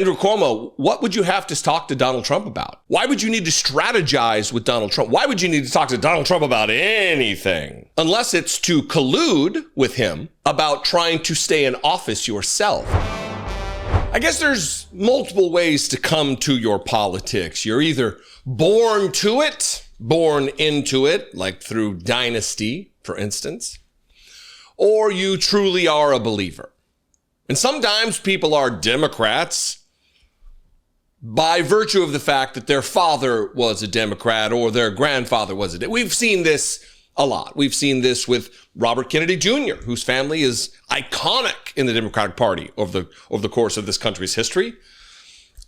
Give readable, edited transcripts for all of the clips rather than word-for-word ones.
Andrew Cuomo, what would you have to talk to Donald Trump about? Why would you need to strategize with Donald Trump? Why would you need to talk to Donald Trump about anything? Unless it's to collude with him about trying to stay in office yourself. I guess there's multiple ways to come to your politics. You're either born to it, born into it, like through dynasty, for instance, or you truly are a believer. And sometimes people are Democrats by virtue of the fact that their father was a Democrat or their grandfather was a Democrat. We've seen this a lot. We've seen this with Robert Kennedy Jr., whose family is iconic in the Democratic Party over the course of this country's history.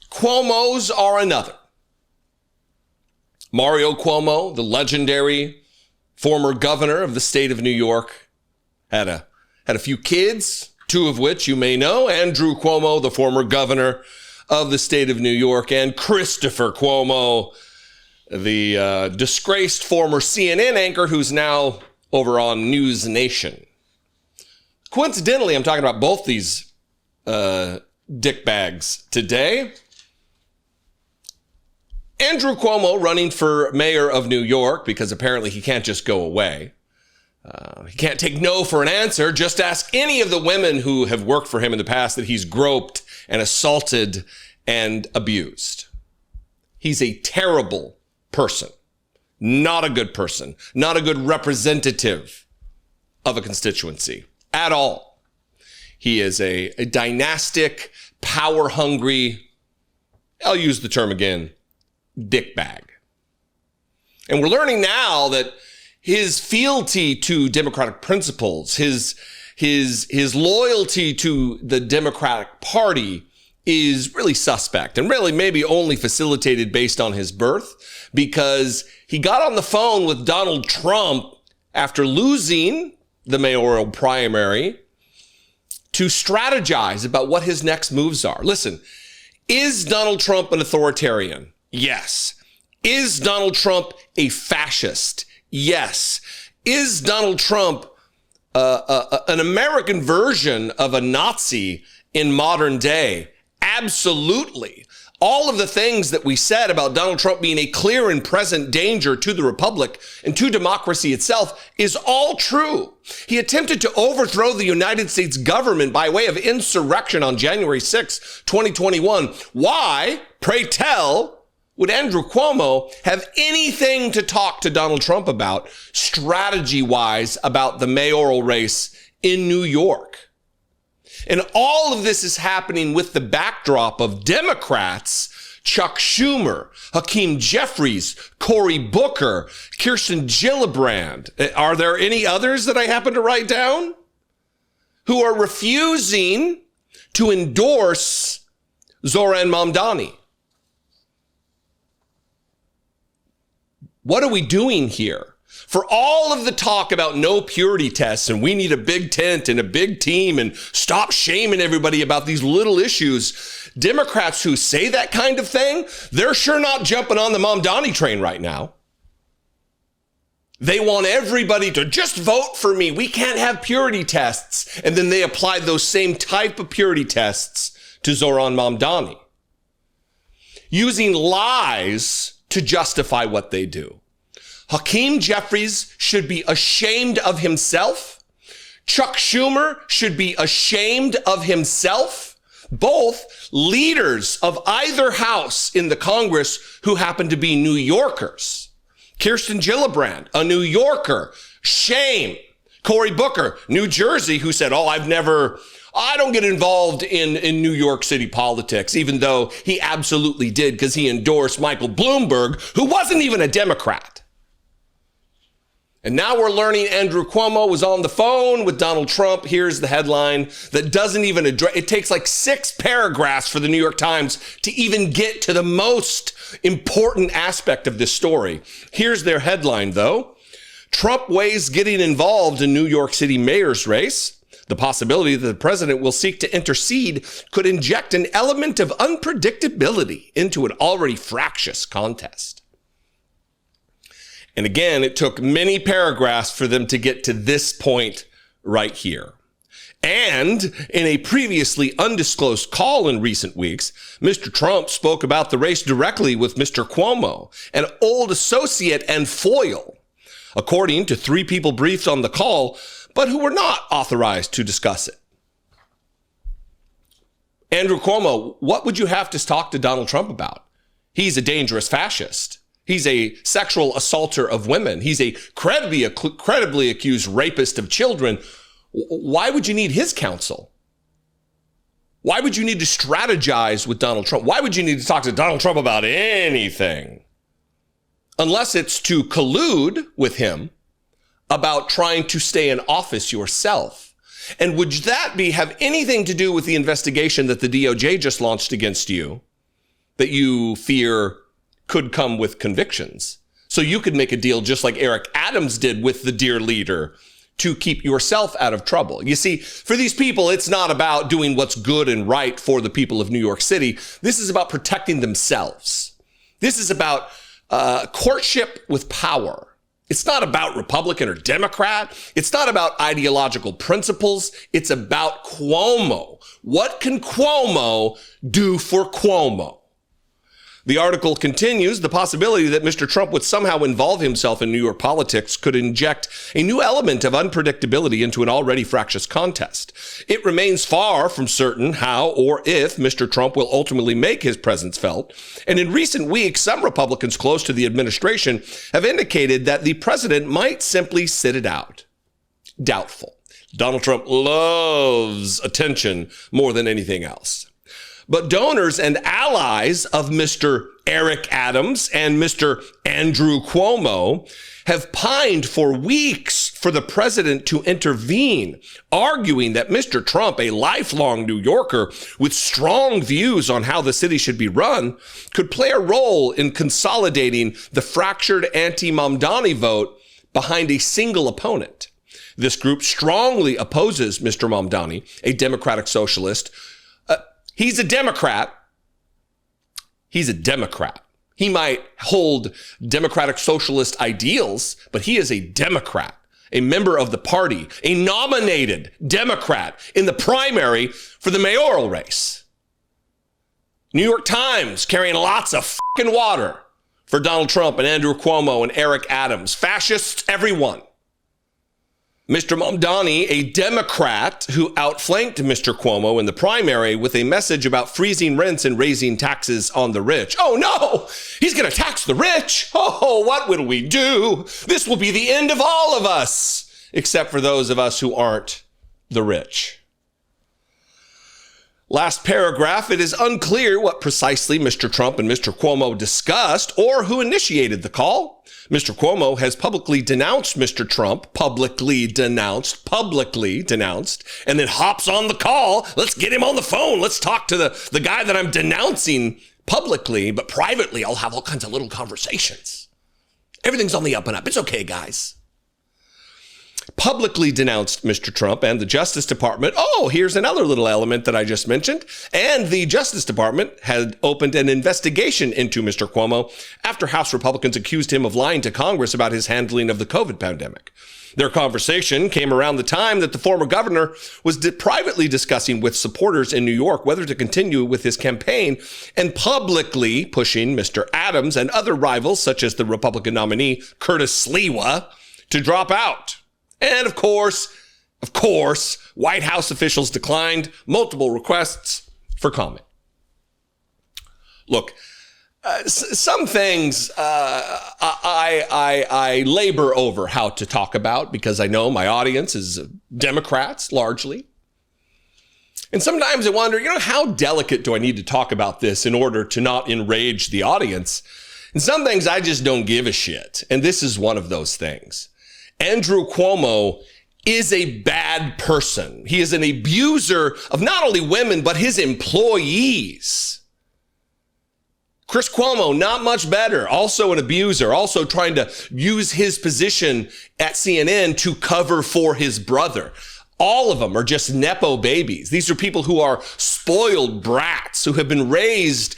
Cuomos are another. Mario Cuomo, the legendary former governor of the state of New York, had a few kids, two of which you may know: Andrew Cuomo, the former governor of the state of New York, and Christopher Cuomo, the disgraced former CNN anchor who's now over on News Nation. Coincidentally, I'm talking about both these dickbags today. Andrew Cuomo running for mayor of New York because apparently he can't just go away. He can't take no for an answer. Just ask any of the women who have worked for him in the past that he's groped and assaulted and abused. He's a terrible person, not a good person, not a good representative of a constituency at all. He is a dynastic, power-hungry, I'll use the term again, dickbag. And we're learning now that his fealty to democratic principles, his loyalty to the Democratic Party is really suspect, and really maybe only facilitated based on his birth, because he got on the phone with Donald Trump after losing the mayoral primary to strategize about what his next moves are. Listen, is Donald Trump an authoritarian? Yes. Is Donald Trump a fascist? Yes. Is Donald Trump an American version of a Nazi in modern day? Absolutely. All of the things that we said about Donald Trump being a clear and present danger to the republic and to democracy itself is all true. He attempted to overthrow the United States government by way of insurrection on January 6, 2021. Why, pray tell, would Andrew Cuomo have anything to talk to Donald Trump about, strategy-wise, about the mayoral race in New York? And all of this is happening with the backdrop of Democrats, Chuck Schumer, Hakeem Jeffries, Cory Booker, Kirsten Gillibrand. Are there any others that I happen to write down? Who are refusing to endorse Zohran Mamdani. What are we doing here? For all of the talk about no purity tests and we need a big tent and a big team and stop shaming everybody about these little issues, Democrats who say that kind of thing, they're sure not jumping on the Mamdani train right now. They want everybody to just vote for me. We can't have purity tests. And then they applied those same type of purity tests to Zohran Mamdani, using lies to justify what they do. Hakeem Jeffries should be ashamed of himself. Chuck Schumer should be ashamed of himself. Both leaders of either house in the Congress who happen to be New Yorkers. Kirsten Gillibrand, a New Yorker, shame. Cory Booker, New Jersey, who said, I don't get involved in New York City politics, even though he absolutely did because he endorsed Michael Bloomberg, who wasn't even a Democrat. And now we're learning Andrew Cuomo was on the phone with Donald Trump. Here's the headline that doesn't even address, it takes like 6 paragraphs for the New York Times to even get to the most important aspect of this story. Here's their headline, though. Trump weighs getting involved in New York City mayor's race. The possibility that the president will seek to intercede could inject an element of unpredictability into an already fractious contest. And again, it took many paragraphs for them to get to this point right here. And in a previously undisclosed call in recent weeks, Mr. Trump spoke about the race directly with Mr. Cuomo, an old associate and foil, according to 3 people briefed on the call, but who were not authorized to discuss it. Andrew Cuomo, what would you have to talk to Donald Trump about? He's a dangerous fascist. He's a sexual assaulter of women. He's a credibly accused rapist of children. Why would you need his counsel? Why would you need to strategize with Donald Trump? Why would you need to talk to Donald Trump about anything? Unless it's to collude with him about trying to stay in office yourself. And would that have anything to do with the investigation that the DOJ just launched against you that you fear could come with convictions? So you could make a deal just like Eric Adams did with the dear leader to keep yourself out of trouble. You see, for these people, it's not about doing what's good and right for the people of New York City. This is about protecting themselves. This is about courtship with power. It's not about Republican or Democrat. It's not about ideological principles. It's about Cuomo. What can Cuomo do for Cuomo? The article continues, the possibility that Mr. Trump would somehow involve himself in New York politics could inject a new element of unpredictability into an already fractious contest. It remains far from certain how or if Mr. Trump will ultimately make his presence felt. And in recent weeks, some Republicans close to the administration have indicated that the president might simply sit it out. Doubtful. Donald Trump loves attention more than anything else. But donors and allies of Mr. Eric Adams and Mr. Andrew Cuomo have pined for weeks for the president to intervene, arguing that Mr. Trump, a lifelong New Yorker with strong views on how the city should be run, could play a role in consolidating the fractured anti-Mamdani vote behind a single opponent. This group strongly opposes Mr. Mamdani, a Democratic socialist. He's a Democrat. He's a Democrat. He might hold democratic socialist ideals, but he is a Democrat, a member of the party, a nominated Democrat in the primary for the mayoral race. New York Times carrying lots of fucking water for Donald Trump and Andrew Cuomo and Eric Adams. Fascists, everyone. Mr. Mamdani, a Democrat who outflanked Mr. Cuomo in the primary with a message about freezing rents and raising taxes on the rich. Oh no, he's going to tax the rich. Oh, what will we do? This will be the end of all of us, except for those of us who aren't the rich. Last paragraph, it is unclear what precisely Mr. Trump and Mr. Cuomo discussed or who initiated the call. Mr. Cuomo has publicly denounced Mr. Trump, publicly denounced, and then hops on the call. Let's get him on the phone. Let's talk to the guy that I'm denouncing publicly, but privately, I'll have all kinds of little conversations. Everything's on the up and up. It's okay, guys. Publicly denounced Mr. Trump and the Justice Department. Oh, here's another little element that I just mentioned. And the Justice Department had opened an investigation into Mr. Cuomo after House Republicans accused him of lying to Congress about his handling of the COVID pandemic. Their conversation came around the time that the former governor was privately discussing with supporters in New York whether to continue with his campaign and publicly pushing Mr. Adams and other rivals, such as the Republican nominee Curtis Sliwa, to drop out. And of course, White House officials declined multiple requests for comment. Look, some things I labor over how to talk about because I know my audience is Democrats largely. And sometimes I wonder, how delicate do I need to talk about this in order to not enrage the audience? And some things I just don't give a shit. And this is one of those things. Andrew Cuomo is a bad person. He is an abuser of not only women, but his employees. Chris Cuomo, not much better. Also an abuser, also trying to use his position at CNN to cover for his brother. All of them are just Nepo babies. These are people who are spoiled brats, who have been raised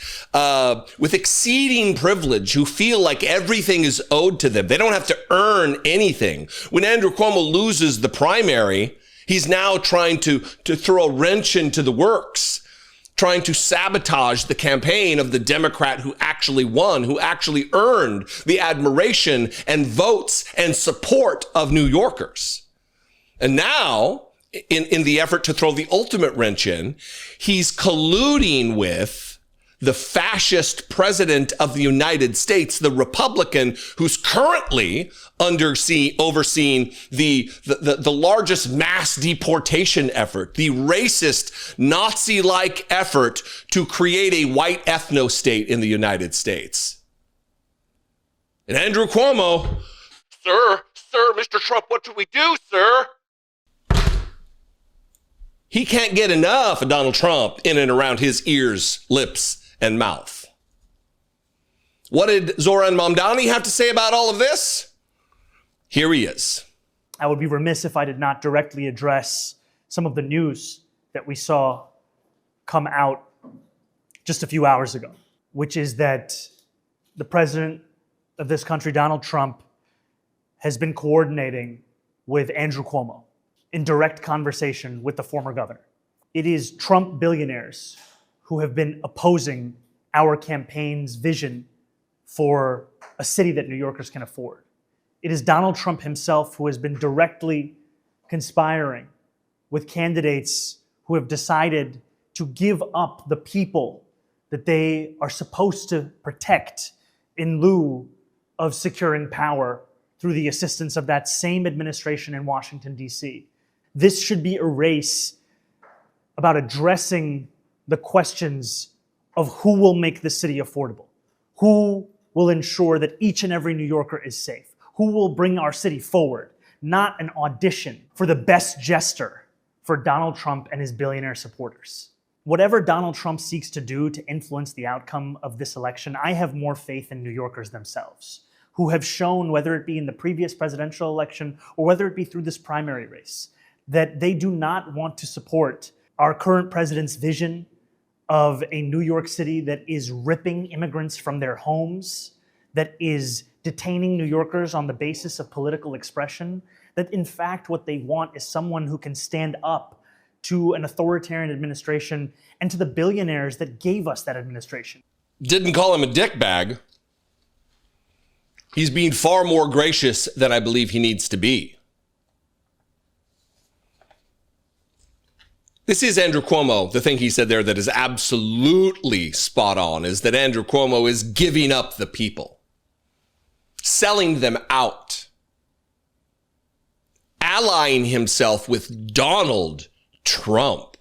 with exceeding privilege, who feel like everything is owed to them. They don't have to earn anything. When Andrew Cuomo loses the primary, He's now trying to throw a wrench into the works, trying to sabotage the campaign of the Democrat who actually won, who actually earned the admiration and votes and support of New Yorkers. And now, in the effort to throw the ultimate wrench in, he's colluding with the fascist president of the United States, the Republican who's currently overseeing the largest mass deportation effort, the racist Nazi-like effort to create a white ethno-state in the United States. And Andrew Cuomo, sir, Mr. Trump, what do we do, sir? He can't get enough of Donald Trump in and around his ears, lips, and mouth. What did Zoran Mamdani have to say about all of this? Here he is. I would be remiss if I did not directly address some of the news that we saw come out just a few hours ago, which is that the president of this country, Donald Trump, has been coordinating with Andrew Cuomo in direct conversation with the former governor. It is Trump billionaires who have been opposing our campaign's vision for a city that New Yorkers can afford. It is Donald Trump himself who has been directly conspiring with candidates who have decided to give up the people that they are supposed to protect in lieu of securing power through the assistance of that same administration in Washington, D.C. This should be a race about addressing the questions of who will make the city affordable, who will ensure that each and every New Yorker is safe, who will bring our city forward, not an audition for the best jester for Donald Trump and his billionaire supporters. Whatever Donald Trump seeks to do to influence the outcome of this election, I have more faith in New Yorkers themselves, who have shown, whether it be in the previous presidential election or whether it be through this primary race, that they do not want to support our current president's vision of a New York City that is ripping immigrants from their homes, that is detaining New Yorkers on the basis of political expression, that in fact what they want is someone who can stand up to an authoritarian administration and to the billionaires that gave us that administration. Didn't call him a dickbag. He's being far more gracious than I believe he needs to be. This is Andrew Cuomo. The thing he said there that is absolutely spot on is that Andrew Cuomo is giving up the people, selling them out, allying himself with Donald Trump.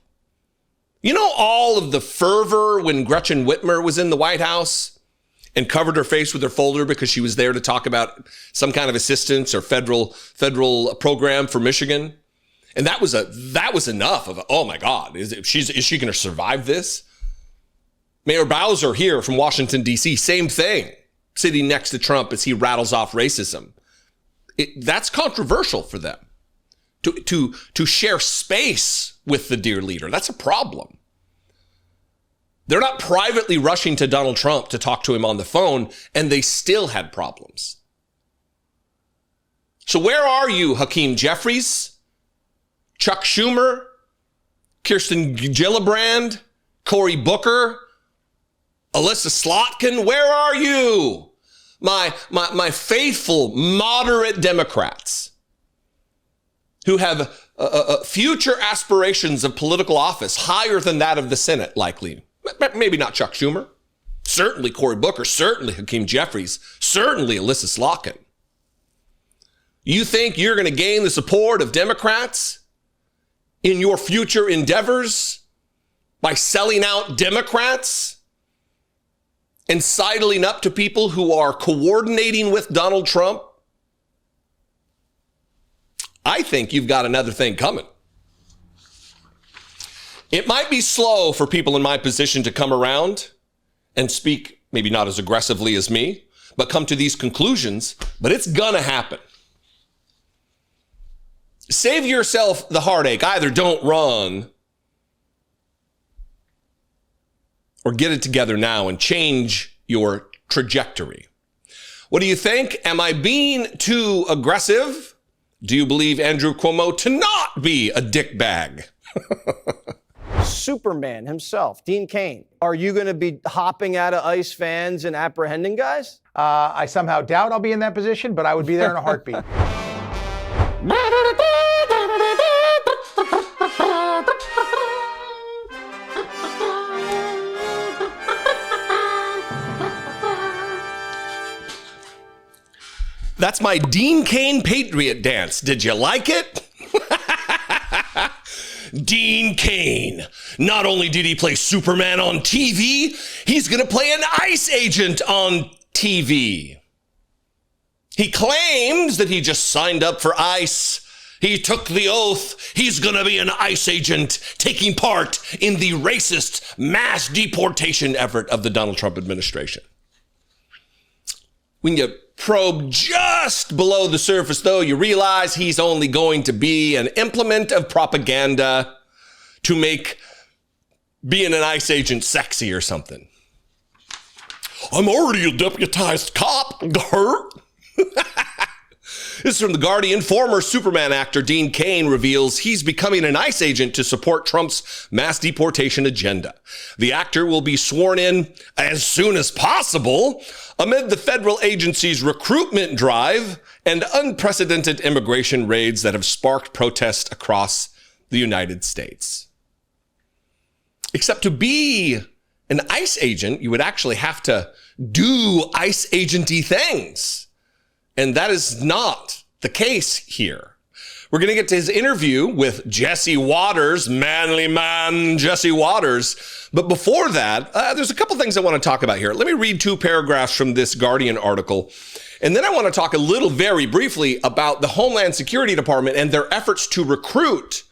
You know all of the fervor when Gretchen Whitmer was in the White House and covered her face with her folder because she was there to talk about some kind of assistance or federal program for Michigan? And that was enough of, oh my God, is she going to survive this? Mayor Bowser here from Washington, D.C., same thing, sitting next to Trump as he rattles off racism. That's controversial for them. To share space with the dear leader, that's a problem. They're not privately rushing to Donald Trump to talk to him on the phone, and they still had problems. So where are you, Hakeem Jeffries? Chuck Schumer, Kirsten Gillibrand, Cory Booker, Alyssa Slotkin, where are you? My faithful, moderate Democrats who have future aspirations of political office higher than that of the Senate, likely. Maybe not Chuck Schumer. Certainly Cory Booker, certainly Hakeem Jeffries, certainly Alyssa Slotkin. You think you're going to gain the support of Democrats in your future endeavors by selling out Democrats and sidling up to people who are coordinating with Donald Trump? I think you've got another thing coming. It might be slow for people in my position to come around and speak, maybe not as aggressively as me, but come to these conclusions, but it's gonna happen. Save yourself the heartache. Either don't run or get it together now and change your trajectory. What do you think? Am I being too aggressive? Do you believe Andrew Cuomo to not be a dickbag? Superman himself, Dean Cain. Are you going to be hopping out of ICE vans and apprehending guys? I somehow doubt I'll be in that position, but I would be there in a heartbeat. That's my Dean Cain Patriot dance. Did you like it? Dean Cain. Not only did he play Superman on TV, he's going to play an ICE agent on TV. He claims that he just signed up for ICE. He took the oath. He's going to be an ICE agent taking part in the racist mass deportation effort of the Donald Trump administration. When you probe just below the surface, though, you realize he's only going to be an implement of propaganda to make being an ICE agent sexy or something. I'm already a deputized cop. This is from The Guardian. Former Superman actor Dean Cain reveals he's becoming an ICE agent to support Trump's mass deportation agenda. The actor will be sworn in as soon as possible amid the federal agency's recruitment drive and unprecedented immigration raids that have sparked protests across the United States. Except to be an ICE agent, you would actually have to do ICE agenty things. And that is not the case here. We're going to get to his interview with Jesse Waters, manly man Jesse Waters. But before that, there's a couple things I want to talk about here. Let me read 2 paragraphs from this Guardian article. And then I want to talk a little very briefly about the Homeland Security Department and their efforts to recruit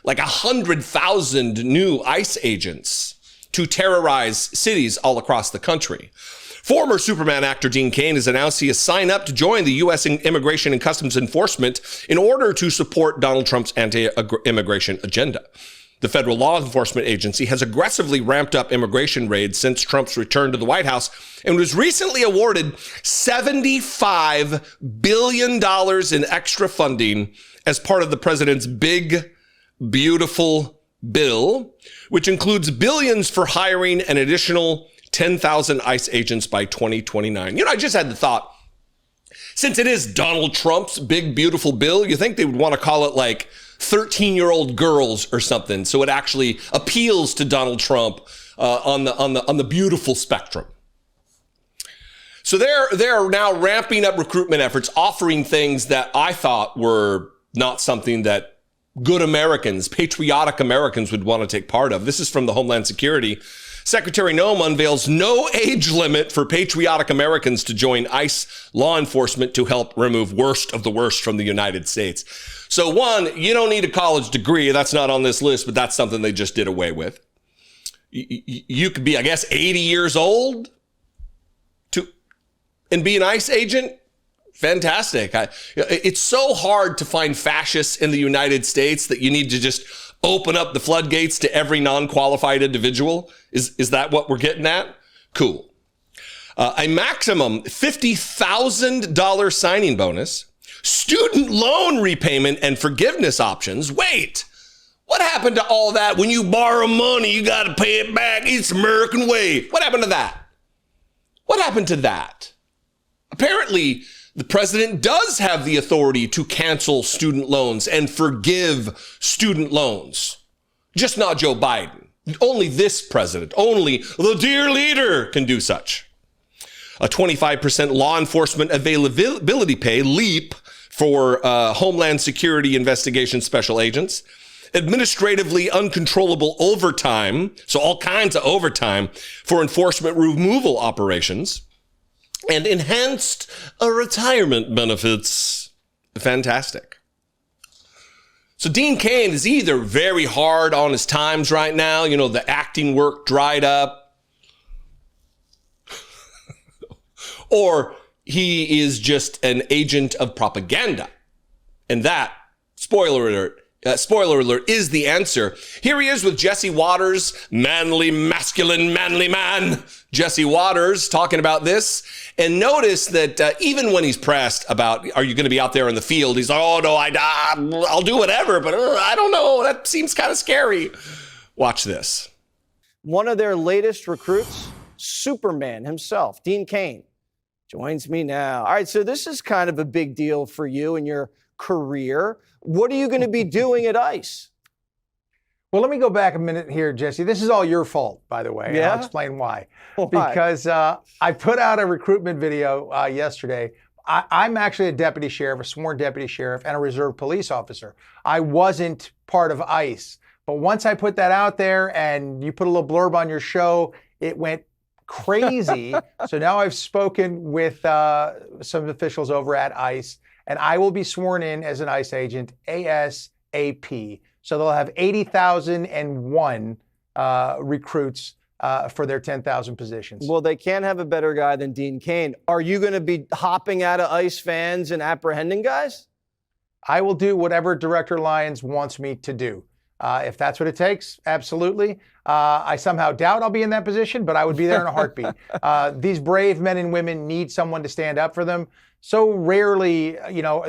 like 100,000 new ICE agents to terrorize cities all across the country. Former Superman actor Dean Cain has announced he has signed up to join the U.S. Immigration and Customs Enforcement in order to support Donald Trump's anti-immigration agenda. The federal law enforcement agency has aggressively ramped up immigration raids since Trump's return to the White House and was recently awarded $75 billion in extra funding as part of the president's big, beautiful bill, which includes billions for hiring an additional 10,000 ICE agents by 2029. You know, I just had the thought, since it is Donald Trump's big, beautiful bill, you think they would want to call it like 13-year-old girls or something, so it actually appeals to Donald Trump on the beautiful spectrum. So they're now ramping up recruitment efforts, offering things that I thought were not something that good Americans, patriotic Americans would want to take part of. This is from the Homeland Security. Secretary Noem unveils no age limit for patriotic Americans to join ICE law enforcement to help remove worst of the worst from the United States. So one, you don't need a college degree. That's not on this list, but that's something they just did away with. You could be, I guess, 80 years old and be an ICE agent. Fantastic. It's so hard to find fascists in the United States that you need to just open up the floodgates to every non-qualified individual. Is that what we're getting at? Cool. A maximum $50,000 signing bonus, student loan repayment and forgiveness options. Wait, what happened to all that? When you borrow money, you got to pay it back. It's American way. What happened to that? What happened to that? Apparently, the president does have the authority to cancel student loans and forgive student loans. Just not Joe Biden. Only this president, only the dear leader can do such. A 25% law enforcement availability pay, LEAP, for Homeland Security Investigation Special Agents. Administratively uncontrollable overtime, so all kinds of overtime for enforcement removal operations. And enhanced retirement benefits. Fantastic. So Dean Cain is either very hard on his times right now, you know, the acting work dried up, or he is just an agent of propaganda. And that, spoiler alert, spoiler alert, is the answer. Here he is with Jesse Waters, manly, masculine, manly man. Jesse Waters talking about this. And notice that even when he's pressed about, are you going to be out there in the field? He's like, oh, no, I'll do whatever, but I don't know. That seems kind of scary. Watch this. One of their latest recruits, Superman himself, Dean Cain, joins me now. All right, so this is kind of a big deal for you and your career. What are you going to be doing at ICE? Well, let me go back a minute here, Jesse. This is all your fault, by the way. Yeah? I'll explain why. Why? Because I put out a recruitment video yesterday. I'm actually a deputy sheriff, a sworn deputy sheriff, and a reserve police officer. I wasn't part of ICE. But once I put that out there and you put a little blurb on your show, it went crazy. So now I've spoken with some officials over at ICE, and I will be sworn in as an ICE agent ASAP. So they'll have 80,001 recruits for their 10,000 positions. Well, they can't have a better guy than Dean Cain. Are you going to be hopping out of ICE vans and apprehending guys? I will do whatever Director Lyons wants me to do. If that's what it takes, absolutely. I somehow doubt I'll be in that position, but I would be there in a heartbeat. These brave men and women need someone to stand up for them. So rarely,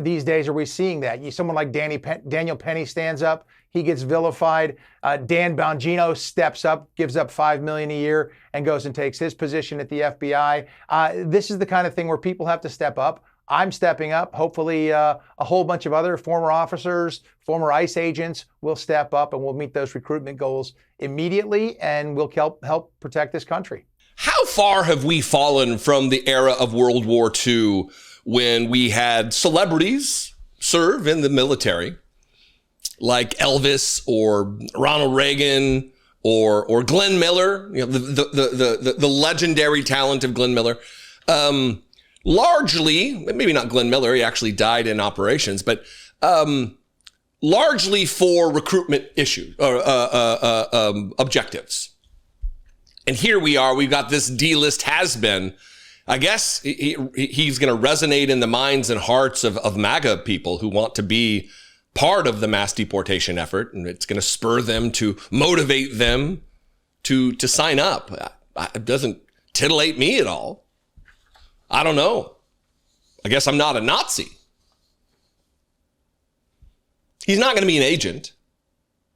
these days are we seeing that. Someone like Daniel Penny stands up, he gets vilified. Dan Bongino steps up, gives up $5 million a year, and goes and takes his position at the FBI. This is the kind of thing where people have to step up. I'm stepping up. Hopefully, a whole bunch of other former officers, former ICE agents will step up, and we'll meet those recruitment goals immediately, and we'll help protect this country. How far have we fallen from the era of World War II when we had celebrities serve in the military, like Elvis or Ronald Reagan or Glenn Miller, the legendary talent of Glenn Miller? Largely, maybe not Glenn Miller, he actually died in operations, but largely for recruitment issues or objectives. And here we are, we've got this D-list has-been. I guess he's going to resonate in the minds and hearts of MAGA people who want to be part of the mass deportation effort, and it's going to spur them to motivate them to sign up. It doesn't titillate me at all. I don't know. I guess I'm not a Nazi. He's not going to be an agent.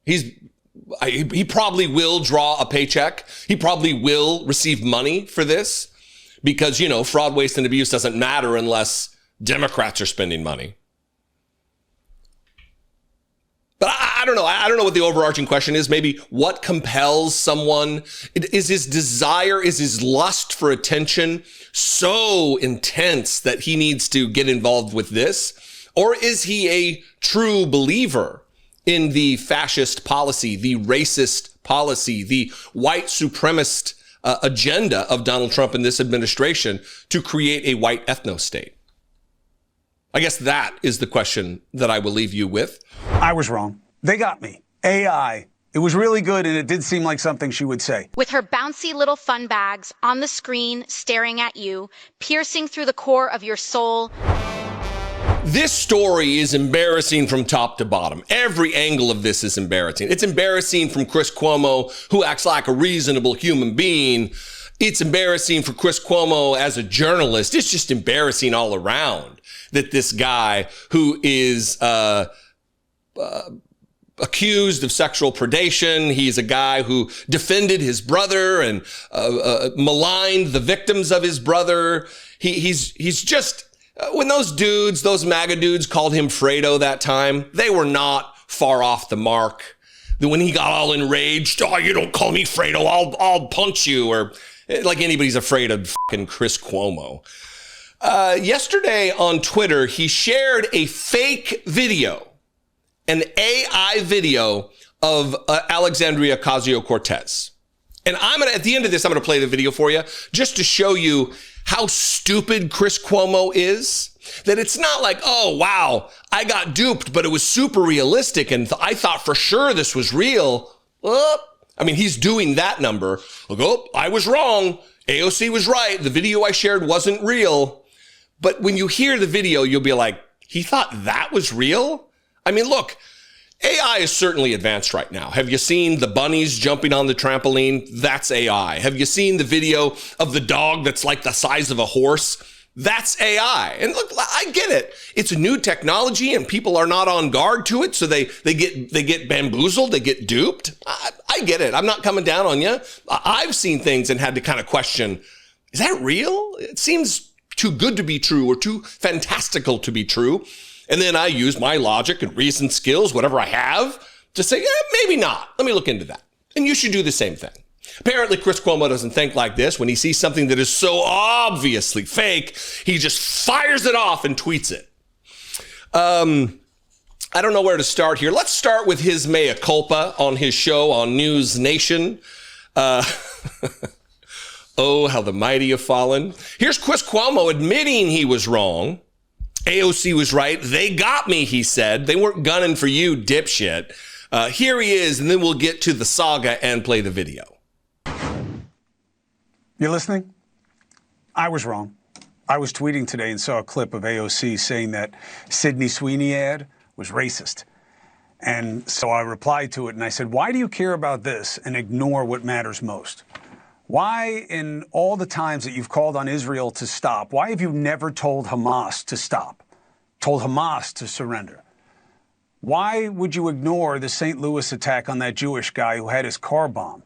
He probably will draw a paycheck. He probably will receive money for this because, fraud, waste, and abuse doesn't matter unless Democrats are spending money. But I don't know. I don't know what the overarching question is. Maybe what compels someone? Is his desire, is his lust for attention so intense that he needs to get involved with this? Or is he a true believer in the fascist policy, the racist policy, the white supremacist agenda of Donald Trump and this administration to create a white ethno-state? I guess that is the question that I will leave you with. I was wrong. They got me. AI. It was really good, and it did seem like something she would say. With her bouncy little fun bags on the screen, staring at you, piercing through the core of your soul. This story is embarrassing from top to bottom. Every angle of this is embarrassing. It's embarrassing from Chris Cuomo, who acts like a reasonable human being. It's embarrassing for Chris Cuomo as a journalist. It's just embarrassing all around that this guy who is accused of sexual predation, he's a guy who defended his brother and maligned the victims of his brother. He's just, when those MAGA dudes called him Fredo that time, they were not far off the mark. When he got all enraged, oh, you don't call me Fredo, I'll punch you, or like anybody's afraid of fucking Chris Cuomo. Yesterday on Twitter, he shared a fake video, an AI video of Alexandria Ocasio-Cortez. And at the end of this, I'm going to play the video for you just to show you how stupid Chris Cuomo is. That it's not like, oh, wow, I got duped, but it was super realistic and I thought for sure this was real. He's doing that number. Oh, I was wrong. AOC was right. The video I shared wasn't real. But when you hear the video, you'll be like, he thought that was real? Look, AI is certainly advanced right now. Have you seen the bunnies jumping on the trampoline? That's AI. Have you seen the video of the dog that's like the size of a horse? That's AI. And look, I get it. It's a new technology and people are not on guard to it. So they get bamboozled. They get duped. I get it. I'm not coming down on you. I've seen things and had to kind of question, is that real? It seems too good to be true or too fantastical to be true. And then I use my logic and reason skills, whatever I have, to say, maybe not. Let me look into that. And you should do the same thing. Apparently, Chris Cuomo doesn't think like this. When he sees something that is so obviously fake, he just fires it off and tweets it. I don't know where to start here. Let's start with his mea culpa on his show on News Nation. Oh, how the mighty have fallen. Here's Chris Cuomo admitting he was wrong. AOC was right. They got me, he said. They weren't gunning for you, dipshit. Here he is, and then we'll get to the saga and play the video. You listening? I was wrong. I was tweeting today and saw a clip of AOC saying that Sydney Sweeney ad was racist. And so I replied to it and I said, why do you care about this and ignore what matters most? Why, in all the times that you've called on Israel to stop, why have you never told Hamas to stop, told Hamas to surrender? Why would you ignore the St. Louis attack on that Jewish guy who had his car bombed?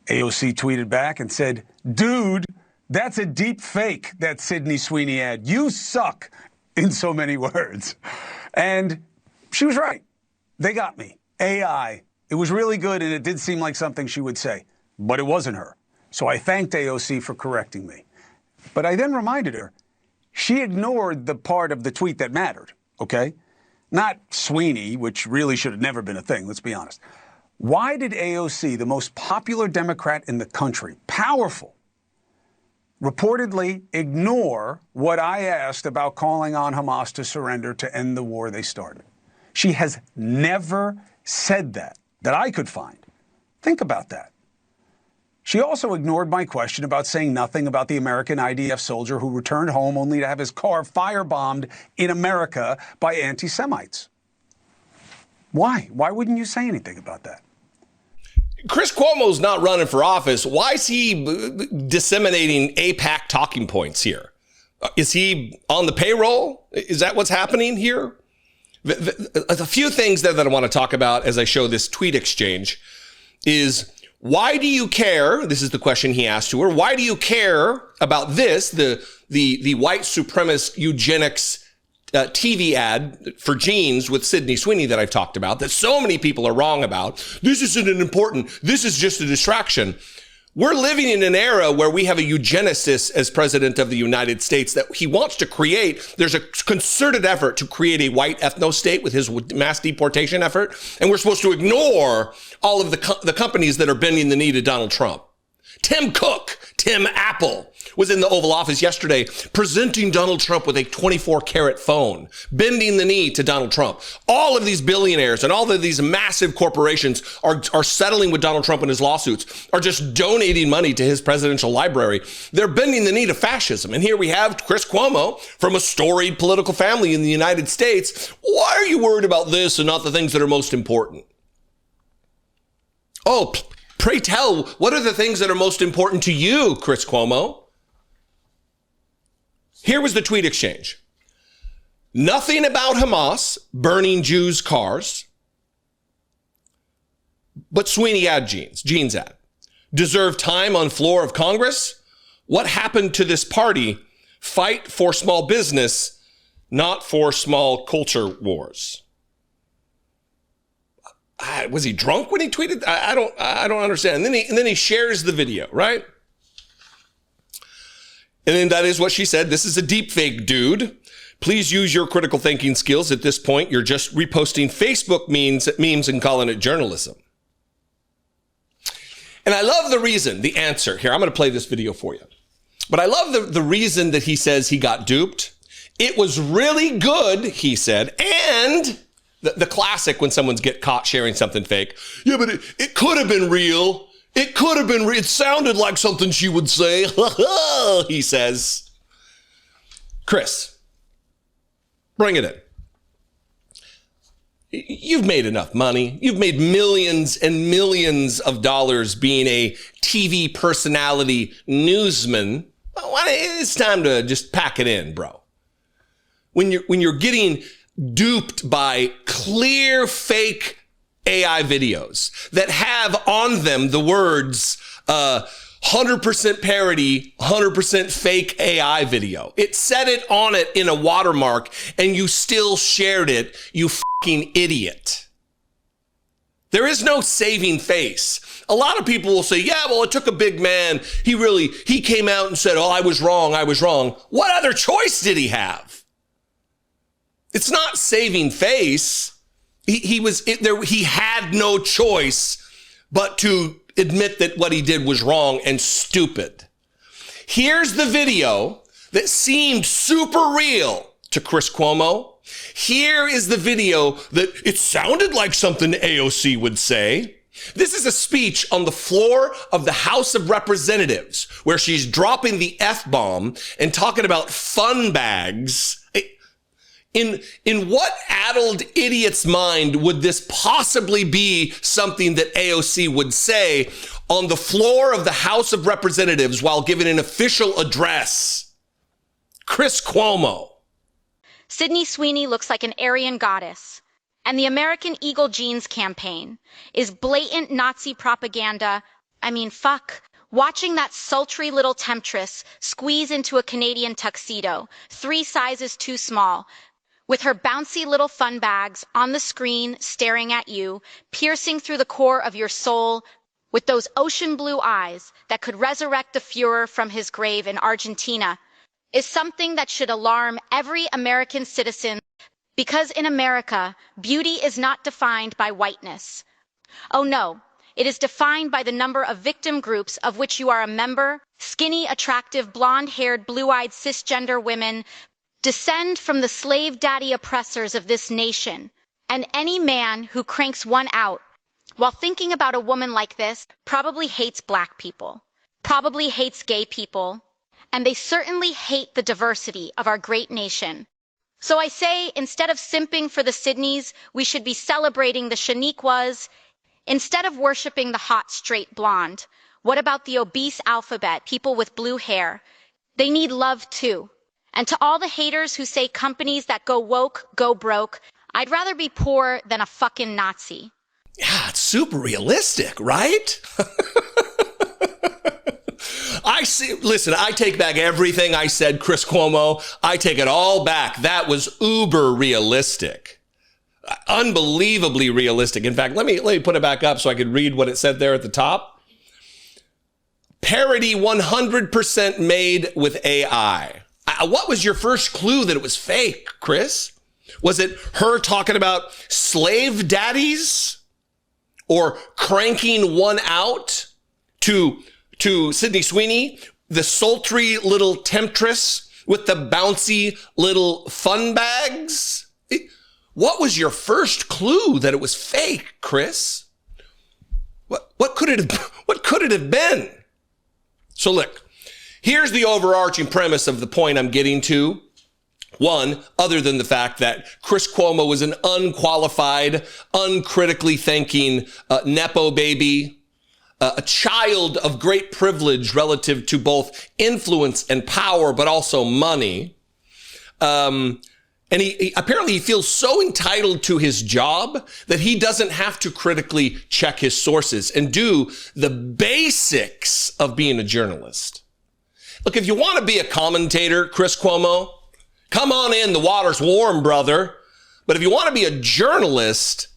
AOC tweeted back and said, dude, that's a deep fake, that Sydney Sweeney ad. You suck, in so many words. And she was right. They got me. AI. It was really good, and it did seem like something she would say. But it wasn't her. So I thanked AOC for correcting me. But I then reminded her, she ignored the part of the tweet that mattered, okay? Not Sweeney, which really should have never been a thing, let's be honest. Why did AOC, the most popular Democrat in the country, powerful, reportedly ignore what I asked about calling on Hamas to surrender to end the war they started? She has never said that I could find. Think about that. She also ignored my question about saying nothing about the American IDF soldier who returned home only to have his car firebombed in America by anti-Semites. Why? Why wouldn't you say anything about that? Chris Cuomo's not running for office. Why is he disseminating AIPAC talking points here? Is he on the payroll? Is that what's happening here? A few things there that I want to talk about as I show this tweet exchange is, why do you care? This is the question he asked to her. Why do you care about this, the white supremacist eugenics TV ad for jeans with Sydney Sweeney that I've talked about, that so many people are wrong about? This isn't important. This is just a distraction. We're living in an era where we have a eugenicist as president of the United States that he wants to create. There's a concerted effort to create a white ethno-state with his mass deportation effort. And we're supposed to ignore all of the companies that are bending the knee to Donald Trump. Tim Cook, Tim Apple, was in the Oval Office yesterday presenting Donald Trump with a 24-karat phone, bending the knee to Donald Trump. All of these billionaires and all of these massive corporations are settling with Donald Trump in his lawsuits, are just donating money to his presidential library. They're bending the knee to fascism. And here we have Chris Cuomo from a storied political family in the United States. Why are you worried about this and not the things that are most important? Oh, pray tell, what are the things that are most important to you, Chris Cuomo? Here was the tweet exchange. Nothing about Hamas burning Jews' cars, but Sweeney ad jeans ad. Deserve time on floor of Congress? What happened to this party? Fight for small business, not for small culture wars. Was he drunk when he tweeted? I don't understand. And then he shares the video, right? And then that is what she said. This is a deep fake, dude. Please use your critical thinking skills. At this point, you're just reposting Facebook memes and calling it journalism. And I love the answer here. I'm going to play this video for you. But I love the reason that he says he got duped. It was really good, he said. And the classic when someone's get caught sharing something fake. Yeah, but it could have been real. It could have been real. It sounded like something she would say. He says. Chris, bring it in. You've made enough money. You've made millions and millions of dollars being a TV personality newsman. It's time to just pack it in, bro. When you're getting duped by clear fake AI videos that have on them the words 100% parody, 100% fake AI video. It said it on it in a watermark and you still shared it, you fucking idiot. There is no saving face. A lot of people will say, yeah, well, it took a big man. He came out and said, oh, I was wrong. What other choice did he have? It's not saving face. He had no choice but to admit that what he did was wrong and stupid. Here's the video that seemed super real to Chris Cuomo. Here is the video that it sounded like something AOC would say. This is a speech on the floor of the House of Representatives where she's dropping the F-bomb and talking about fun bags. In what addled idiot's mind would this possibly be something that AOC would say on the floor of the House of Representatives while giving an official address? Chris Cuomo. Sydney Sweeney looks like an Aryan goddess. And the American Eagle Jeans campaign is blatant Nazi propaganda. I mean, fuck. Watching that sultry little temptress squeeze into a Canadian tuxedo, 3 sizes too small, with her bouncy little fun bags on the screen staring at you, piercing through the core of your soul, with those ocean blue eyes that could resurrect the Führer from his grave in Argentina, is something that should alarm every American citizen, because in America, beauty is not defined by whiteness. Oh no, it is defined by the number of victim groups of which you are a member. Skinny, attractive, blonde-haired, blue-eyed cisgender women descend from the slave daddy oppressors of this nation, and any man who cranks one out while thinking about a woman like this probably hates black people, probably hates gay people, and they certainly hate the diversity of our great nation. So I say, instead of simping for the Sydneys, we should be celebrating the Shaniquas. Instead of worshiping the hot, straight blonde, what about the obese alphabet, people with blue hair? They need love too. And to all the haters who say companies that go woke, go broke, I'd rather be poor than a fucking Nazi. Yeah, it's super realistic, right? Listen, I take back everything I said, Chris Cuomo. I take it all back. That was uber realistic. Unbelievably realistic. In fact, let me put it back up so I could read what it said there at the top. Parody 100% made with AI. What was your first clue that it was fake, Chris? Was it her talking about slave daddies or cranking one out to Sydney Sweeney, the sultry little temptress with the bouncy little fun bags? What was your first clue that it was fake, Chris? What could it have been? So look, here's the overarching premise of the point I'm getting to. One, other than the fact that Chris Cuomo was an unqualified, uncritically thinking Nepo baby, a child of great privilege relative to both influence and power, but also money. And he apparently feels so entitled to his job that he doesn't have to critically check his sources and do the basics of being a journalist. Look, if you want to be a commentator, Chris Cuomo, come on in. The water's warm, brother. But if you want to be a journalist,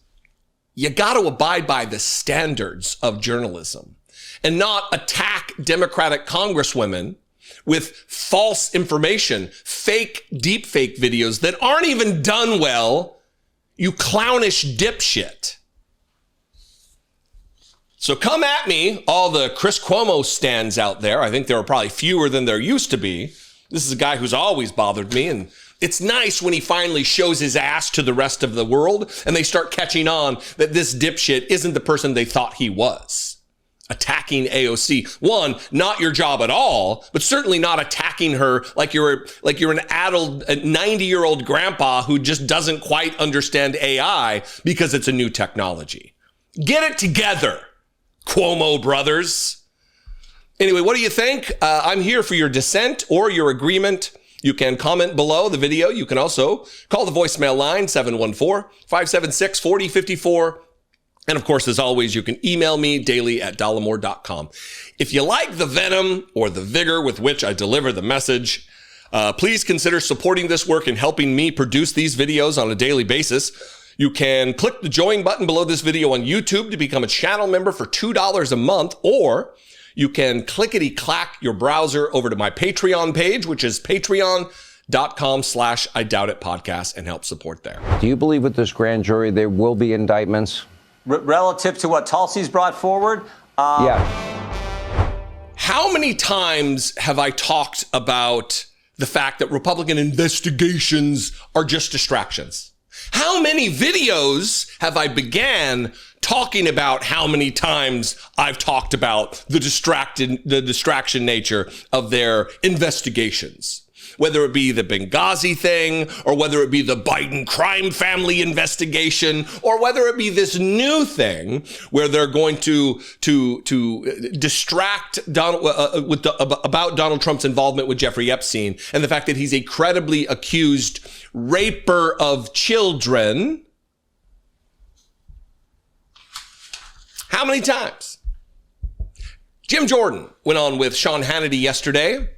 you got to abide by the standards of journalism and not attack Democratic congresswomen with false information, fake, deep fake videos that aren't even done well, you clownish dipshit. So come at me, all the Chris Cuomo stands out there. I think there are probably fewer than there used to be. This is a guy who's always bothered me, and it's nice when he finally shows his ass to the rest of the world and they start catching on that this dipshit isn't the person they thought he was. attacking AOC. One, not your job at all, but certainly not attacking her like you're an adult, 90-year-old grandpa who just doesn't quite understand AI because it's a new technology. Get it together, Cuomo brothers. Anyway, what do you think? I'm here for your dissent or your agreement. You can comment below the video. You can also call the voicemail line, 714-576-4054. And of course, as always, you can email me daily at dollemore.com. If you like the venom or the vigor with which I deliver the message, please consider supporting this work and helping me produce these videos on a daily basis. You can click the join button below this video on YouTube to become a channel member for $2 a month, or you can clickety-clack your browser over to my Patreon page, which is patreon.com/IDoubtItPodcast, and help support there. Do you believe with this grand jury there will be indictments? Relative to what Tulsi's brought forward? Yeah. How many times have I talked about the fact that Republican investigations are just distractions? How many videos have I began talking about how many times I've talked about the distraction nature of their investigations? Whether it be the Benghazi thing, or whether it be the Biden crime family investigation, or whether it be this new thing where they're going to distract about Donald Trump's involvement with Jeffrey Epstein and the fact that he's a credibly accused raper of children. How many times? Jim Jordan went on with Sean Hannity yesterday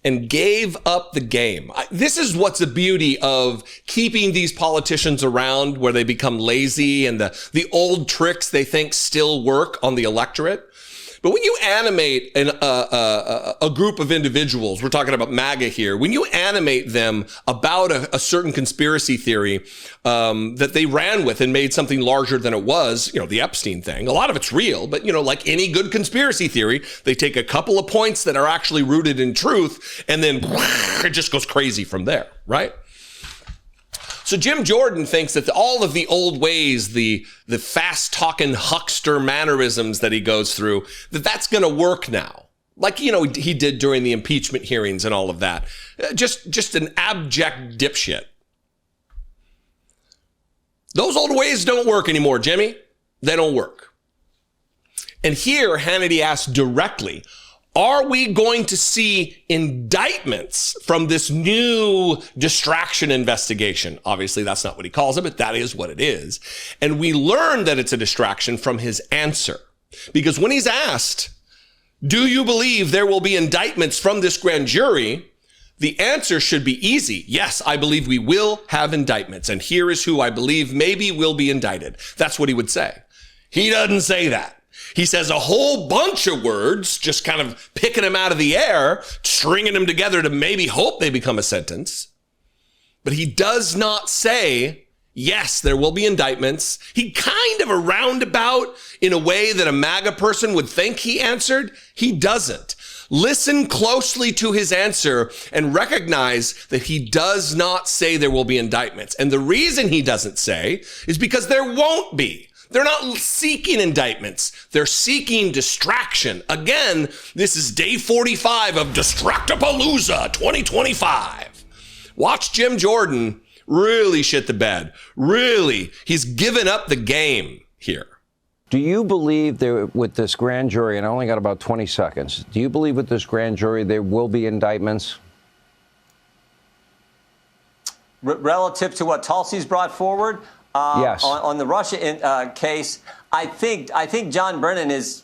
and gave up the game. This is what's the beauty of keeping these politicians around, where they become lazy and the old tricks they think still work on the electorate. But when you animate a group of individuals, we're talking about MAGA here, when you animate them about a certain conspiracy theory that they ran with and made something larger than it was, the Epstein thing, a lot of it's real, but, like any good conspiracy theory, they take a couple of points that are actually rooted in truth, and then it just goes crazy from there, right? So Jim Jordan thinks that all of the old ways, the fast-talking huckster mannerisms that he goes through, that's going to work now. Like, he did during the impeachment hearings and all of that. Just an abject dipshit. Those old ways don't work anymore, Jimmy. They don't work. And here, Hannity asked directly, are we going to see indictments from this new distraction investigation? Obviously, that's not what he calls it, but that is what it is. And we learn that it's a distraction from his answer. Because when he's asked, do you believe there will be indictments from this grand jury? The answer should be easy. Yes, I believe we will have indictments. And here is who I believe maybe will be indicted. That's what he would say. He doesn't say that. He says a whole bunch of words, just kind of picking them out of the air, stringing them together to maybe hope they become a sentence. But he does not say, yes, there will be indictments. He kind of a roundabout in a way that a MAGA person would think he answered. He doesn't. Listen closely to his answer and recognize that he does not say there will be indictments. And the reason he doesn't say is because there won't be. They're not seeking indictments. They're seeking distraction. Again, this is day 45 of Distractapalooza 2025. Watch Jim Jordan really shit the bed. Really, he's given up the game here. Do you believe there, with this grand jury, and I only got about 20 seconds, do you believe with this grand jury there will be indictments? Relative to what Tulsi's brought forward? Yes. On the Russia case, I think John Brennan is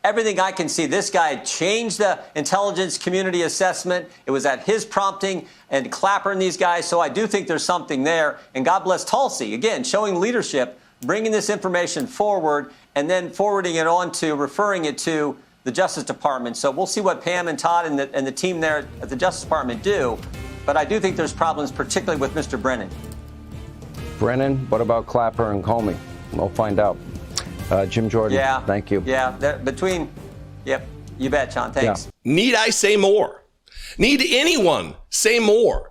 everything I can see. This guy changed the intelligence community assessment. It was at his prompting and Clapper and these guys. So I do think there's something there. And God bless Tulsi, again, showing leadership, bringing this information forward and then forwarding it on to referring it to the Justice Department. So we'll see what Pam and Todd and the team there at the Justice Department do. But I do think there's problems, particularly with Mr. Brennan. Brennan, what about Clapper and Comey? We'll find out. Jim Jordan, thank you. Yeah, yep, you bet, Sean. Thanks. Yeah. Need I say more? Need anyone say more?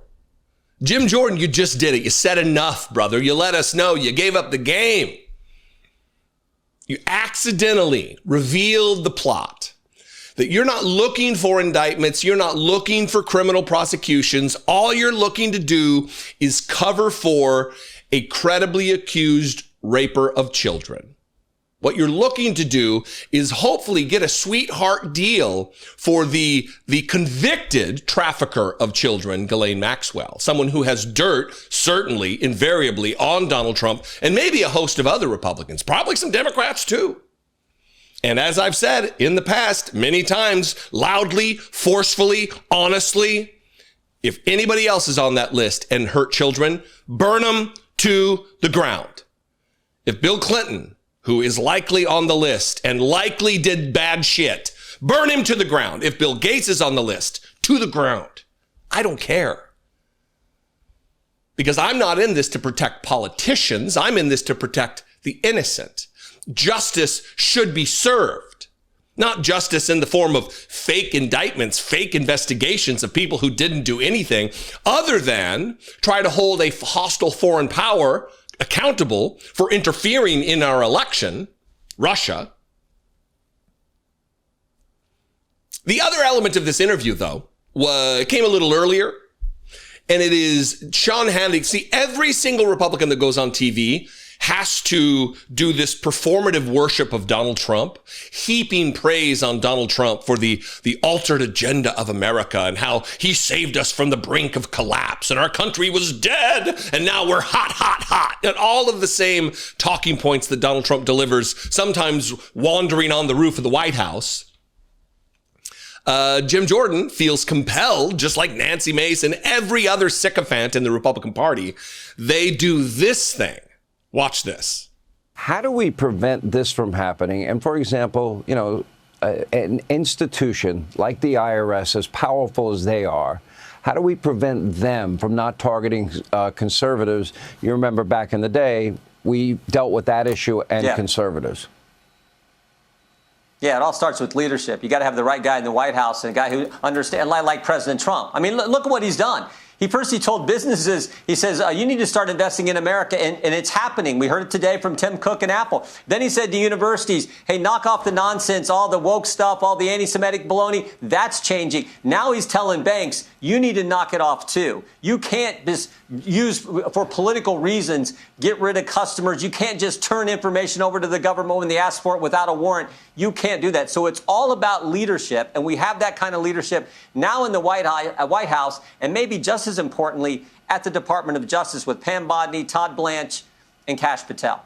Jim Jordan, you just did it. You said enough, brother. You let us know. You gave up the game. You accidentally revealed the plot. That you're not looking for indictments. You're not looking for criminal prosecutions. All you're looking to do is cover for a credibly accused raper of children. What you're looking to do is hopefully get a sweetheart deal for the convicted trafficker of children, Ghislaine Maxwell, someone who has dirt, certainly, invariably, on Donald Trump, and maybe a host of other Republicans, probably some Democrats too. And as I've said in the past, many times, loudly, forcefully, honestly, if anybody else is on that list and hurt children, burn them to the ground. If Bill Clinton, who is likely on the list and likely did bad shit, burn him to the ground. If Bill Gates is on the list, to the ground. I don't care. Because I'm not in this to protect politicians. I'm in this to protect the innocent. Justice should be served. Not justice in the form of fake indictments, fake investigations of people who didn't do anything other than try to hold a hostile foreign power accountable for interfering in our election, Russia. The other element of this interview, though, came a little earlier, and it is Sean Hannity. See, every single Republican that goes on TV has to do this performative worship of Donald Trump, heaping praise on Donald Trump for the altered agenda of America and how he saved us from the brink of collapse and our country was dead and now we're hot, hot, hot. And all of the same talking points that Donald Trump delivers, sometimes wandering on the roof of the White House. Jim Jordan feels compelled, just like Nancy Mace and every other sycophant in the Republican Party, they do this thing. Watch this. How do we prevent this from happening? And for example, you know, an institution like the IRS, as powerful as they are, how do we prevent them from not targeting conservatives? You remember back in the day, we dealt with that issue and conservatives. Yeah, it all starts with leadership. You got to have the right guy in the White House and a guy who understands, like President Trump. I mean, look at what he's done. He told businesses, he says, you need to start investing in America, and it's happening. We heard it today from Tim Cook and Apple. Then he said to universities, hey, knock off the nonsense, all the woke stuff, all the anti-Semitic baloney. That's changing. Now he's telling banks, you need to knock it off, too. You can't just use, for political reasons, get rid of customers. You can't just turn information over to the government when they ask for it without a warrant. You can't do that. So it's all about leadership, and we have that kind of leadership now in the White House, and maybe just as importantly, at the Department of Justice with Pam Bodney, Todd Blanche, and Kash Patel.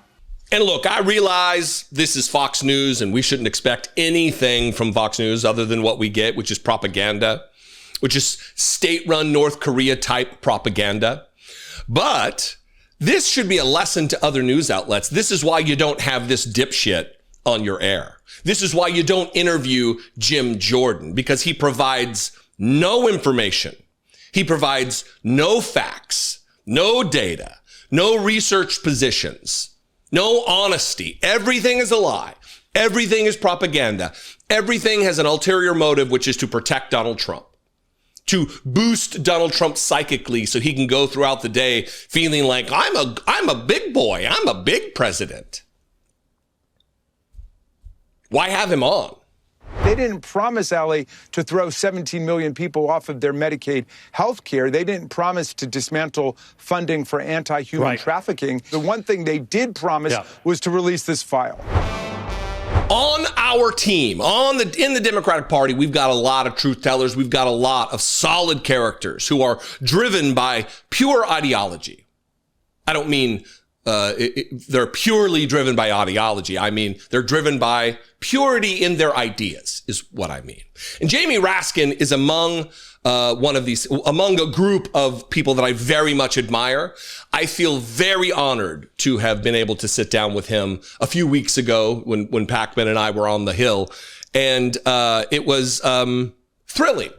And look, I realize this is Fox News, and we shouldn't expect anything from Fox News other than what we get, which is propaganda, which is state-run North Korea-type propaganda. But this should be a lesson to other news outlets. This is why you don't have this dipshit on your air. This is why you don't interview Jim Jordan, because he provides no information. He provides no facts, no data, no research positions, no honesty. Everything is a lie. Everything is propaganda. Everything has an ulterior motive, which is to protect Donald Trump, to boost Donald Trump psychically so he can go throughout the day feeling like I'm a big boy. I'm a big president. Why have him on? They didn't promise, Ali, to throw 17 million people off of their Medicaid health care. They didn't promise to dismantle funding for anti-human trafficking. The one thing they did promise was to release this file. On our team, in the Democratic Party, we've got a lot of truth tellers. We've got a lot of solid characters who are driven by pure ideology. I don't mean they're purely driven by ideology. I mean, they're driven by purity in their ideas is what I mean. And Jamie Raskin is among among a group of people that I very much admire. I feel very honored to have been able to sit down with him a few weeks ago when Pacman and I were on the Hill. And it was thrilling.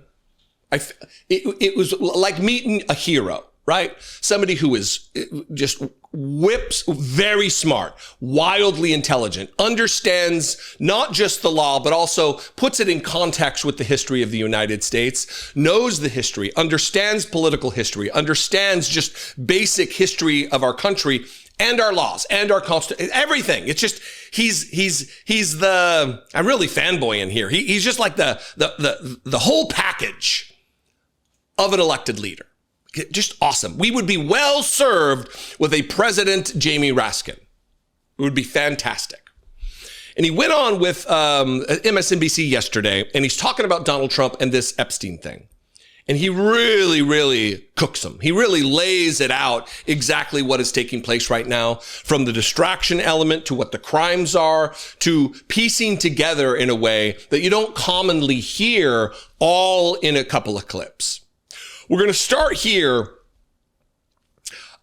It was like meeting a hero, right? Somebody who is just whips, very smart, wildly intelligent, understands not just the law, but also puts it in context with the history of the United States, knows the history, understands political history, understands just basic history of our country, and our laws and our constitution, everything. It's just, he's the, I'm really fanboying here. He's just like the whole package of an elected leader. Just awesome. We would be well served with a President Jamie Raskin. It would be fantastic. And he went on with MSNBC yesterday, and he's talking about Donald Trump and this Epstein thing. And he really, really cooks them. He really lays it out exactly what is taking place right now, from the distraction element to what the crimes are, to piecing together in a way that you don't commonly hear, all in a couple of clips. We're going to start here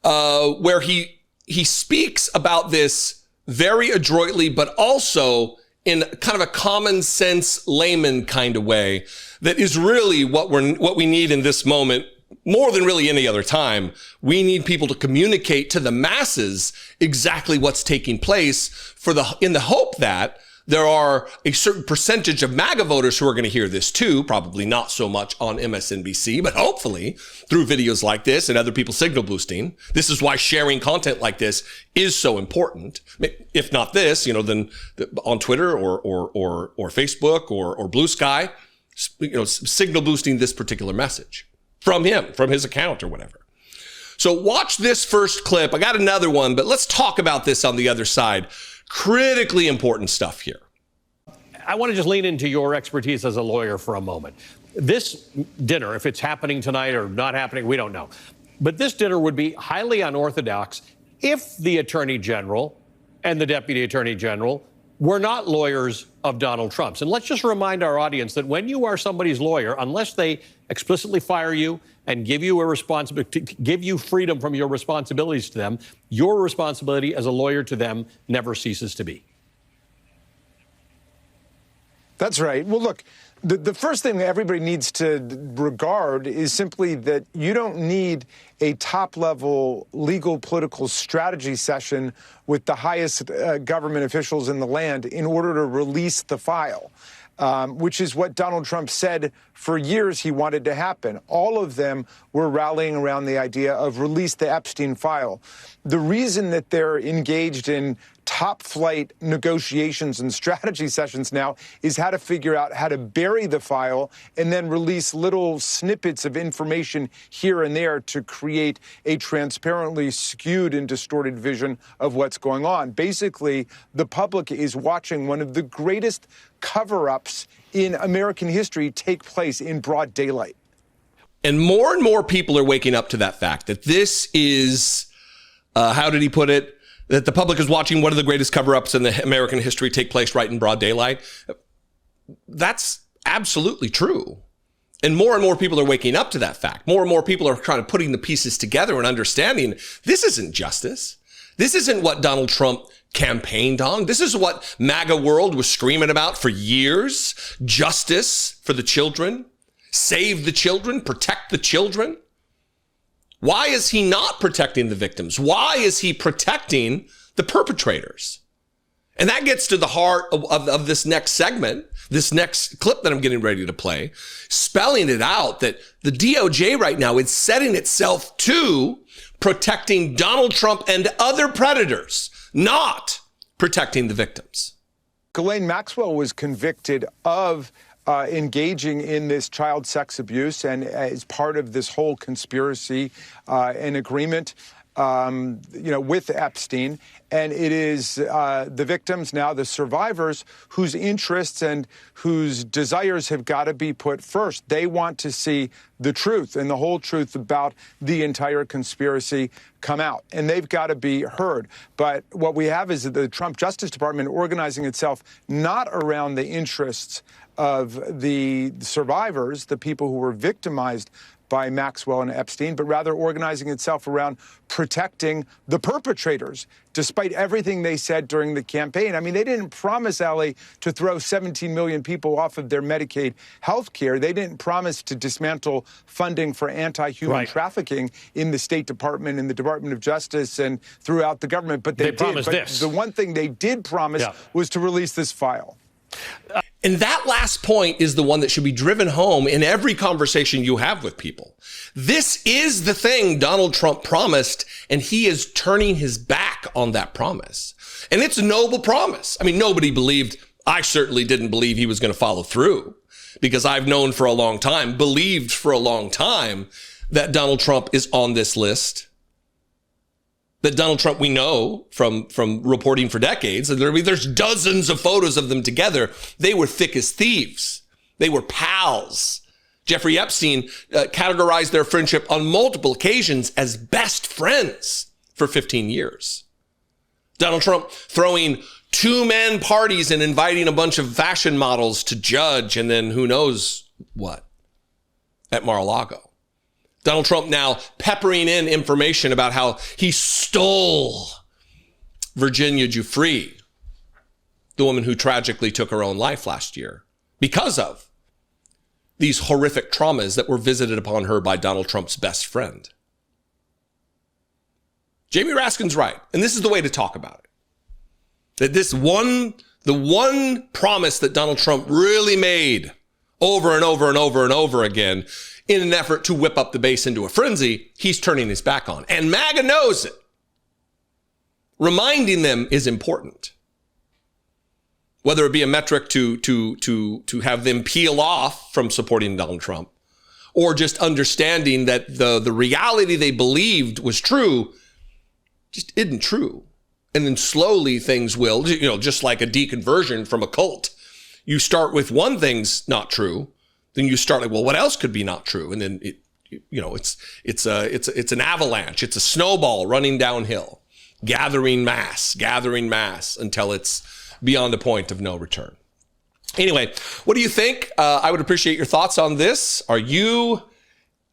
where he speaks about this very adroitly, but also in kind of a common sense layman kind of way that is really what we need in this moment more than really any other time. We need people to communicate to the masses exactly what's taking place in the hope that there are a certain percentage of MAGA voters who are going to hear this too, probably not so much on MSNBC, but hopefully through videos like this and other people signal boosting. This is why sharing content like this is so important. If not this, then on Twitter or Facebook or Blue Sky, signal boosting this particular message from him, from his account or whatever. So watch this first clip. I got another one, but let's talk about this on the other side. Critically important stuff here. I want to just lean into your expertise as a lawyer for a moment. This dinner, if it's happening tonight or not happening, we don't know. But this dinner would be highly unorthodox if the Attorney General and the Deputy Attorney General were not lawyers of Donald Trump's. And let's just remind our audience that when you are somebody's lawyer, unless they explicitly fire you and give you a responsibility, give you freedom from your responsibilities to them, your responsibility as a lawyer to them never ceases to be. That's right. Well, look, the first thing everybody needs to regard is simply that you don't need a top-level legal political strategy session with the highest government officials in the land in order to release the file. Which is what Donald Trump said for years he wanted to happen. All of them were rallying around the idea of release the Epstein file. The reason that they're engaged in top-flight negotiations and strategy sessions now is how to figure out how to bury the file and then release little snippets of information here and there to create a transparently skewed and distorted vision of what's going on. Basically, the public is watching one of the greatest cover-ups in American history take place in broad daylight. And more people are waking up to that fact that this is, how did he put it? That the public is watching one of the greatest cover-ups in the American history take place right in broad daylight. That's absolutely true. And more people are waking up to that fact. More and more people are kind of putting the pieces together and understanding this isn't justice. This isn't what Donald Trump campaigned on. This is what MAGA world was screaming about for years. Justice for the children. Save the children. Protect the children. Why is he not protecting the victims? Why is he protecting the perpetrators? And that gets to the heart of this next segment, this next clip that I'm getting ready to play, spelling it out that the DOJ right now is setting itself to protecting Donald Trump and other predators, not protecting the victims. Ghislaine Maxwell was convicted of engaging in this child sex abuse and as part of this whole conspiracy and agreement, with Epstein. And it is the victims now, the survivors, whose interests and whose desires have got to be put first. They want to see the truth and the whole truth about the entire conspiracy come out, and they've got to be heard. But what we have is the Trump Justice Department organizing itself not around the interests of the survivors, the people who were victimized by Maxwell and Epstein, but rather organizing itself around protecting the perpetrators, despite everything they said during the campaign. I mean, they didn't promise, Ali, to throw 17 million people off of their Medicaid health care. They didn't promise to dismantle funding for anti-human trafficking in the State Department, in the Department of Justice, and throughout the government. But they did. Promised this. The one thing they did promise was to release this file. And that last point is the one that should be driven home in every conversation you have with people. This is the thing Donald Trump promised, and he is turning his back on that promise. And it's a noble promise. I mean, nobody believed, I certainly didn't believe he was going to follow through, because I've known for a long time, believed for a long time that Donald Trump is on this list. That Donald Trump, we know from reporting for decades, there's dozens of photos of them together. They were thick as thieves. They were pals. Jeffrey Epstein categorized their friendship on multiple occasions as best friends for 15 years. Donald Trump throwing two-man parties and inviting a bunch of fashion models to judge, and then who knows what at Mar-a-Lago. Donald Trump now peppering in information about how he stole Virginia Giuffre, the woman who tragically took her own life last year, because of these horrific traumas that were visited upon her by Donald Trump's best friend. Jamie Raskin's right, and this is the way to talk about it. That the one promise that Donald Trump really made over and over and over and over again in an effort to whip up the base into a frenzy, he's turning his back on. And MAGA knows it. Reminding them is important. Whether it be a metric to have them peel off from supporting Donald Trump, or just understanding that the reality they believed was true just isn't true. And then slowly things will, just like a deconversion from a cult. You start with one thing's not true, then you start like, well, what else could be not true? And then it's an avalanche. It's a snowball running downhill, gathering mass until it's beyond a point of no return. Anyway, what do you think? I would appreciate your thoughts on this. Are you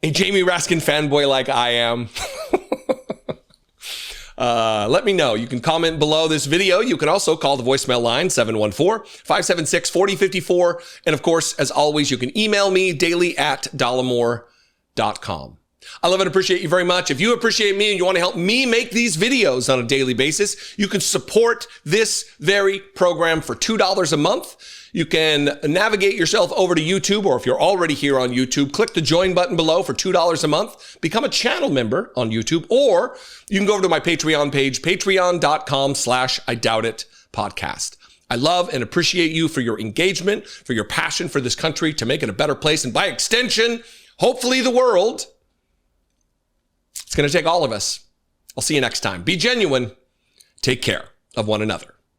a Jamie Raskin fanboy like I am? Let me know. You can comment below this video. You can also call the voicemail line 714-576-4054. And of course, as always, you can email me daily@dollemore.com. I love and appreciate you very much. If you appreciate me and you want to help me make these videos on a daily basis, you can support this very program for $2 a month. You can navigate yourself over to YouTube, or if you're already here on YouTube, click the join button below for $2 a month. Become a channel member on YouTube, or you can go over to my Patreon page, patreon.com/IDoubtIt podcast. I love and appreciate you for your engagement, for your passion for this country to make it a better place, and by extension, hopefully the world. It's going to take all of us. I'll see you next time. Be genuine. Take care of one another.